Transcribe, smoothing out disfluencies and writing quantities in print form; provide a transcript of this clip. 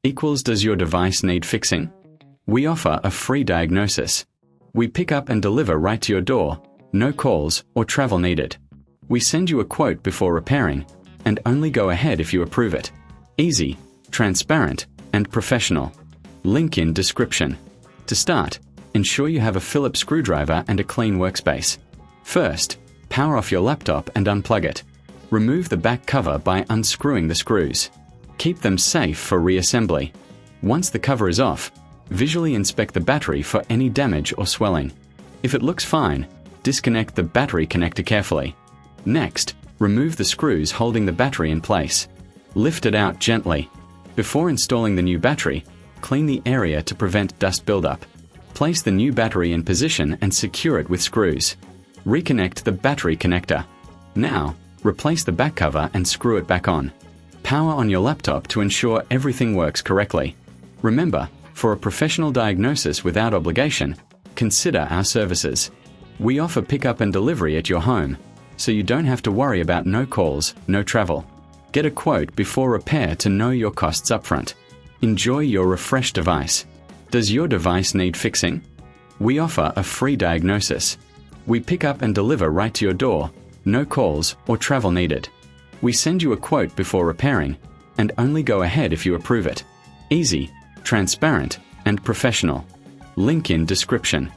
equals does your device need fixing? We offer a free diagnosis. We pick up and deliver right to your door, no calls or travel needed. We send you a quote before repairing, and only go ahead if you approve it. Easy, transparent, and professional. Link in description. To start, ensure you have a Phillips screwdriver and a clean workspace. First, power off your laptop and unplug it. Remove the back cover by unscrewing the screws. Keep them safe for reassembly. Once the cover is off, visually inspect the battery for any damage or swelling. If it looks fine, disconnect the battery connector carefully. Next, remove the screws holding the battery in place. Lift it out gently. Before installing the new battery, clean the area to prevent dust buildup. Place the new battery in position and secure it with screws. Reconnect the battery connector. Now, replace the back cover and screw it back on. Power on your laptop to ensure everything works correctly. Remember, for a professional diagnosis without obligation, consider our services. We offer pickup and delivery at your home, so you don't have to worry about no calls, no travel. Get a quote before repair to know your costs upfront. Enjoy your refreshed device. Does your device need fixing? We offer a free diagnosis. We pick up and deliver right to your door, no calls or travel needed. We send you a quote before repairing, and only go ahead if you approve it. Easy, transparent, and professional. Link in description.